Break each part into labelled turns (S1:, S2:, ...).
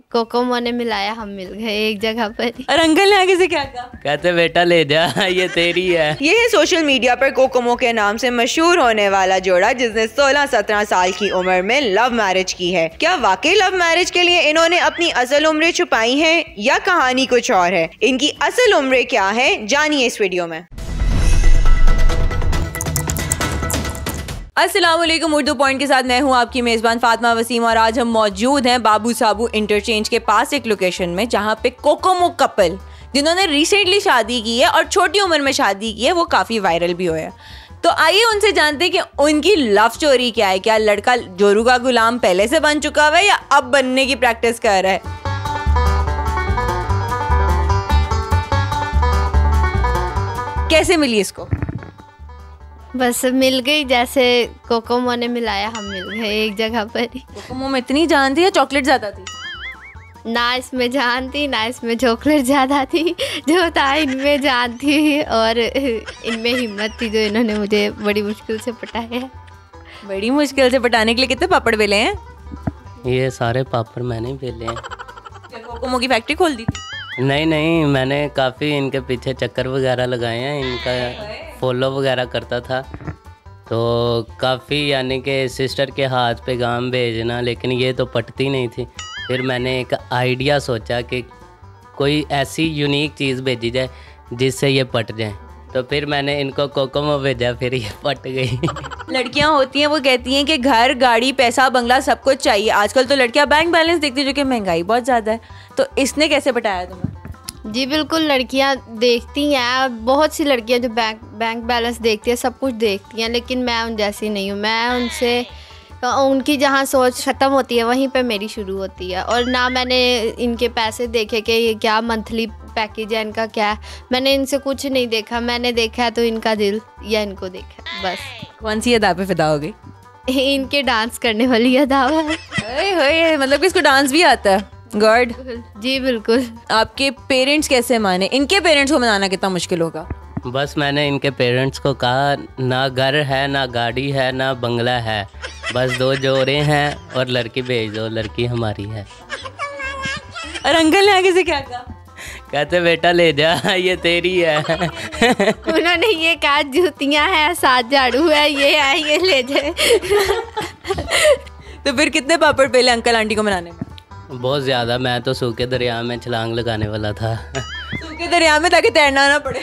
S1: Kokomo ने मिलाया, हम मिल गए एक जगह पर ही।
S2: और अंकल ने आगे से क्या कहा?
S3: कहते बेटा ले जा, ये तेरी है।
S4: ये है सोशल मीडिया पर कोकोमो के नाम से मशहूर होने वाला जोड़ा जिसने 16-17 साल की उम्र में लव मैरिज की है। क्या वाकई लव मैरिज के लिए इन्होंने अपनी असल उम्रें छुपाई हैं या कहानी कुछ और है? इनकी असल उम्रें क्या है, जानिए इस वीडियो में।
S2: अस्सलाम वालेकुम, उर्दू पॉइंट के साथ मैं हूं आपकी मेज़बान फातिमा वसीम और आज हम मौजूद हैं बाबू साबू इंटरचेंज के पास एक लोकेशन में जहां पे कोकोमो कपल जिन्होंने रिसेंटली शादी की है और छोटी उम्र में शादी की है वो काफ़ी वायरल भी हुए हैं। तो आइए उनसे जानते हैं कि उनकी लव स्टोरी क्या है। क्या लड़का जोरू का गुलाम पहले से बन चुका हुआ है या अब बनने की प्रैक्टिस कर रहा है? कैसे मिली इसको?
S1: बस मिल गई, जैसे कोकोमो ने मिलाया, हम मिल गए एक जगह पर ही।
S2: कोकोमो में इतनी जान थी या चॉकलेट ज़्यादा थी?
S1: ना इसमें जान थी ना इसमें चॉकलेट ज़्यादा थी, जो था इनमें जान थी और इनमें हिम्मत थी, जो इन्होंने मुझे बड़ी मुश्किल से पटाया।
S2: बड़ी मुश्किल से पटाने के लिए कितने पापड़ बेले हैं?
S3: ये सारे पापड़ मैंने बेले हैं।
S2: क्या कोकोमो की फैक्ट्री खोल दी थी?
S3: नहीं, मैंने काफ़ी इनके पीछे चक्कर वगैरह लगाए हैं, इनका फॉलो वगैरह करता था। तो काफ़ी यानी कि सिस्टर के हाथ पैगाम भेजना, लेकिन ये तो पटती नहीं थी। फिर मैंने एक आइडिया सोचा कि कोई ऐसी यूनिक चीज़ भेजी जाए जिससे ये पट जाए। तो फिर मैंने इनको कोकोमो भेजा, फिर ये पट गई।
S2: लड़कियां होती हैं वो कहती हैं कि घर, गाड़ी, पैसा, बंगला सब कुछ चाहिए। आजकल तो लड़कियां बैंक बैलेंस देखती हैं, जो कि महंगाई बहुत ज़्यादा है। तो इसने कैसे पटाया तुम्हें?
S1: जी बिल्कुल, लड़कियां देखती हैं, बहुत सी लड़कियां जो बैंक बैलेंस देखती हैं, सब कुछ देखती हैं, लेकिन मैं उन जैसी नहीं हूँ। मैं उनसे, उनकी जहाँ सोच ख़त्म होती है वहीं पे मेरी शुरू होती है। और ना मैंने इनके पैसे देखे कि ये क्या मंथली पैकेज है, इनका क्या है, मैंने इनसे कुछ नहीं देखा। मैंने देखा तो इनका दिल, या इनको देखा बस।
S2: कौन सी अदा पे फिदा हो गई?
S1: इनके डांस करने वाली अदा है।
S2: मतलब कि इसको डांस भी आता है? गॉड।
S1: जी बिल्कुल।
S2: आपके पेरेंट्स कैसे माने? इनके पेरेंट्स को मनाना कितना मुश्किल होगा?
S3: बस मैंने इनके पेरेंट्स को कहा, ना घर है, ना गाड़ी है, ना बंगला है, बस 2 जोड़े हैं और लड़की भेज दो, लड़की हमारी है।
S2: और अंकल ने आगे से क्या कहा?
S3: कहते बेटा ले जा, ये तेरी है।
S1: उन्होंने ये कहा जूतियाँ हैं, 7 झाड़ू है, ये है, ये ले जाए।
S2: तो फिर कितने पापड़ बेले अंकल आंटी को मनाने में?
S3: बहुत ज़्यादा। मैं तो सूखे दरिया में छलांग लगाने वाला था।
S2: सूखे दरिया में, ताकि तैरना ना पड़े।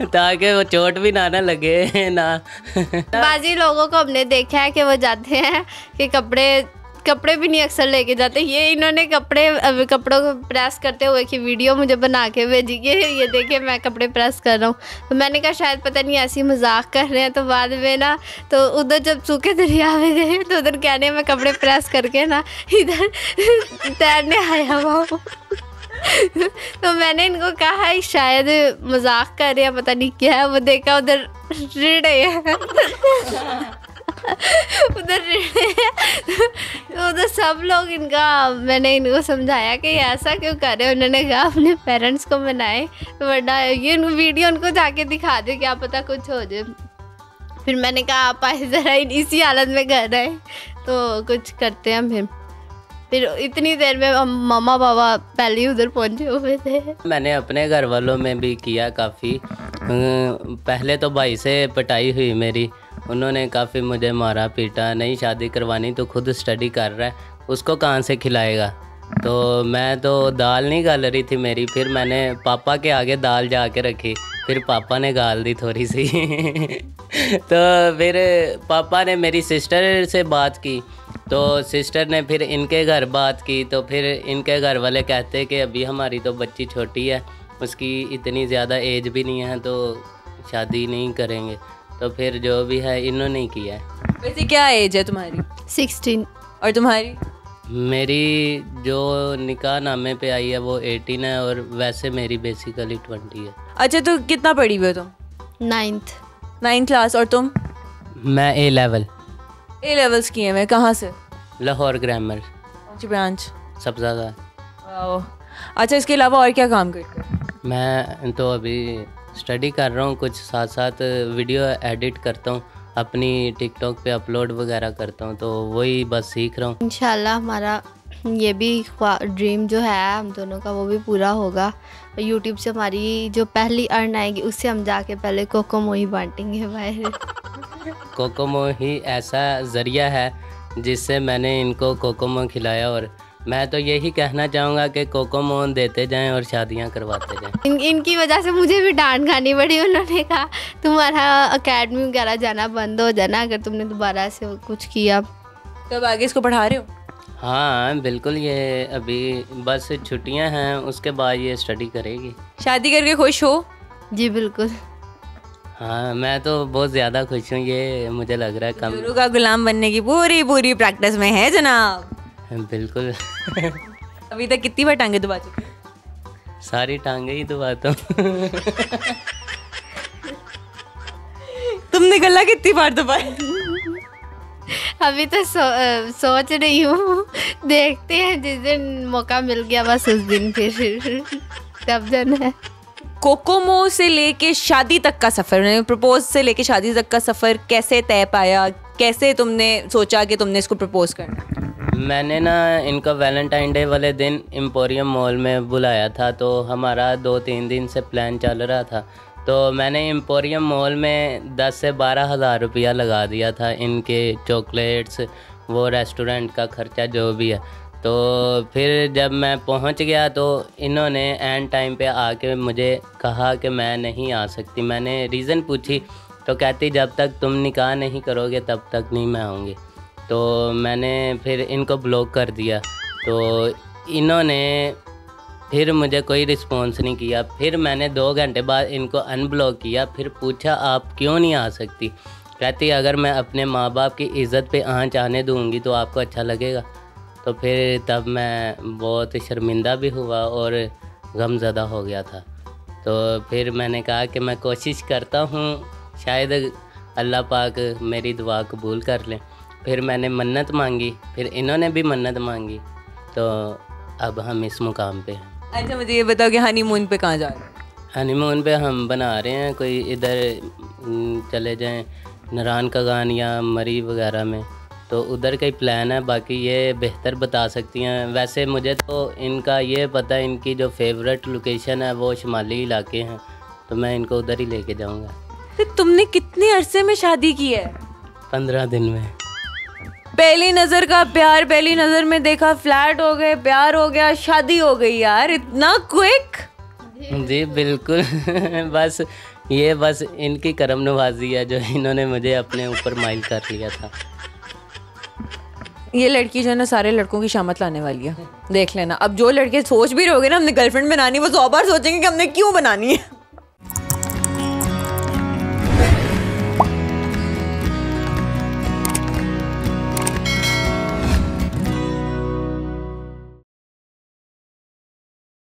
S3: ताकि वो चोट भी ना लगे ना।
S1: बाजी लोगों को हमने देखा है कि वो जाते हैं कि कपड़े भी नहीं अक्सर लेके जाते। ये इन्होंने कपड़ों को प्रेस करते हुए की वीडियो मुझे बना के भेजी, ये देखिए मैं कपड़े प्रेस कर रहा हूँ। तो मैंने कहा शायद पता नहीं ऐसी मजाक कर रहे हैं। तो बाद में ना, तो उधर जब सूखे दरिया में गए तो उधर कहने में कपड़े प्रेस करके ना इधर तैरने आया वो। तो मैंने इनको कहा शायद मजाक कर रहे हैं, पता नहीं क्या है। वो देखा उधर रीढ़े उधर सब लोग मैंने इनको समझाया कि ऐसा क्यों कर रहे हैं। उन्होंने कहा अपने पेरेंट्स को मनाए, वरना ये वीडियो उनको जाके दिखा दे, क्या पता कुछ हो जाए। फिर मैंने कहा आप आए ज़रा, इसी हालत में घर आए तो कुछ करते हैं। फिर इतनी देर में मम्मा पापा पहले ही उधर पहुंचे हुए थे। मैंने
S3: अपने घर वालों में भी किया काफ़ी। पहले तो भाई से पटाई हुई मेरी, उन्होंने काफ़ी मुझे मारा पीटा। नई शादी करवानी तो खुद स्टडी कर रहा है, उसको कहाँ से खिलाएगा। तो मैं तो दाल नहीं गाल रही थी मेरी, फिर मैंने पापा के आगे दाल जाके रखी, फिर पापा ने गाल दी थोड़ी सी। तो फिर पापा ने मेरी सिस्टर से बात की, तो सिस्टर ने फिर इनके घर बात की। तो फिर इनके घर वाले कहते कि अभी हमारी तो बच्ची छोटी है, उसकी इतनी ज़्यादा एज भी नहीं है, तो शादी नहीं करेंगे। तो फिर जो भी है इन्होंने ही किया है।
S2: वैसे क्या एज है तुम्हारी?
S1: 16।
S2: और तुम्हारी?
S3: मेरी जो निकाह नामे पे आई है वो 18 है, और वैसे मेरी बेसिकली 20 है।
S2: अच्छा, तो कितना पढ़ी हुई हो तुम?
S1: 9th
S2: class. और तुम?
S3: मैं A लेवल्स
S2: किए हैं। कहाँ से?
S3: लाहौर ग्रामर।
S2: कौन सी ब्रांच?
S3: सब ज़्यादा।
S2: अच्छा, इसके अलावा और क्या काम करते हो?
S3: मैं तो अभी स्टडी कर रहा हूँ, कुछ साथ साथ वीडियो एडिट करता हूँ, अपनी टिकटॉक पे अपलोड वगैरह करता हूँ, तो वही बस सीख रहा हूँ।
S1: इंशाल्लाह हमारा ये भी ड्रीम जो है हम दोनों का वो भी पूरा होगा। और यूट्यूब से हमारी जो पहली अर्न आएगी उससे हम जाके पहले कोकोमो ही बांटेंगे बाहर।
S3: कोकोमो ही ऐसा ज़रिया है जिससे मैंने इनको कोकोमो खिलाया, और मैं तो यही कहना चाहूँगा कि कोकोमो देते जाएं और शादियाँ करवाते जाएं।
S1: इनकी वजह से मुझे भी डांट खानी पड़ी। उन्होंने कहा तुम्हारा अकेडमी वगैरह जाना बंद हो जाना अगर तुमने दोबारा से कुछ किया।
S2: तो अब आगे इसको पढ़ा रहे हो?
S3: हाँ बिल्कुल, ये अभी बस छुट्टियां हैं, उसके बाद ये स्टडी करेगी।
S2: शादी करके खुश हो?
S1: जी बिल्कुल।
S3: हाँ मैं तो बहुत ज़्यादा खुश हूँ, ये मुझे लग रहा है कम।
S2: गुरु का गुलाम बनने की पूरी पूरी प्रैक्टिस में है जनाब।
S3: बिल्कुल।
S2: अभी तक कितनी बार टांगे दबा चुके?
S3: सारी टांगे ही दबाता हूँ।
S2: तुमने गला कितनी बार दबाया?
S1: अभी तो सोच रही हूँ, देखते हैं जिस दिन मौका मिल गया बस उस दिन फिर तब जन है।
S2: कोकोमो से लेके शादी तक का सफ़र, प्रपोज से लेके शादी तक का सफ़र कैसे तय पाया? कैसे तुमने सोचा कि तुमने इसको प्रपोज करना?
S3: मैंने ना इनको वैलेंटाइन डे वाले दिन एम्पोरियम मॉल में बुलाया था, तो हमारा 2-3 दिन से प्लान चल रहा था। तो मैंने एम्पोरियम मॉल में 10 से 12 हज़ार रुपया लगा दिया था, इनके चॉकलेट्स, वो रेस्टोरेंट का खर्चा जो भी है। तो फिर जब मैं पहुंच गया तो इन्होंने एंड टाइम पे आके मुझे कहा कि मैं नहीं आ सकती। मैंने रीज़न पूछी तो कहती जब तक तुम निकाह नहीं करोगे तब तक नहीं मैं आऊँगी। तो मैंने फिर इनको ब्लॉक कर दिया, तो इन्होंने फिर मुझे कोई रिस्पॉन्स नहीं किया। फिर मैंने 2 घंटे बाद इनको अनब्लॉक किया, फिर पूछा आप क्यों नहीं आ सकती? कहती अगर मैं अपने माँ बाप की इज़्ज़त पे आँच आने दूँगी तो आपको अच्छा लगेगा। तो फिर तब मैं बहुत शर्मिंदा भी हुआ और गमज़दा हो गया था। तो फिर मैंने कहा कि मैं कोशिश करता हूँ, शायद अल्लाह पाक मेरी दुआ कबूल कर लें। फिर मैंने मन्नत मांगी, फिर इन्होंने भी मन्नत मांगी, तो अब हम इस मुकाम पे हैं।
S2: अच्छा मुझे ये बताओ कि हनीमून पे कहाँ जा रहे हो?
S3: हनीमून पे हम बना रहे हैं कोई इधर चले जाएं नारायण कगान या मरी वगैरह में, तो उधर का ही प्लान है। बाकी ये बेहतर बता सकती हैं। वैसे मुझे तो इनका ये पता है, इनकी जो फेवरेट लोकेशन है वो शुमाली इलाके हैं, तो मैं इनको उधर ही लेके जाऊंगा।
S2: तो तुमने कितने अरसे में शादी की है?
S3: 15 दिन में।
S2: पहली नज़र का प्यार, पहली नज़र में देखा, फ्लैट हो गए, प्यार हो गया, शादी हो गई यार, इतना क्विक?
S3: जी बिल्कुल। बस इनकी करम नवाजी है जो इन्होंने मुझे अपने ऊपर माइल कर लिया था।
S2: ये लड़की जो है ना सारे लड़कों की शामत लाने वाली है, देख लेना। अब जो लड़के सोच भी रहोगे ना हमने गर्लफ्रेंड बनानी, वो 100 बार सोचेंगे कि हमने क्यों बनानी है।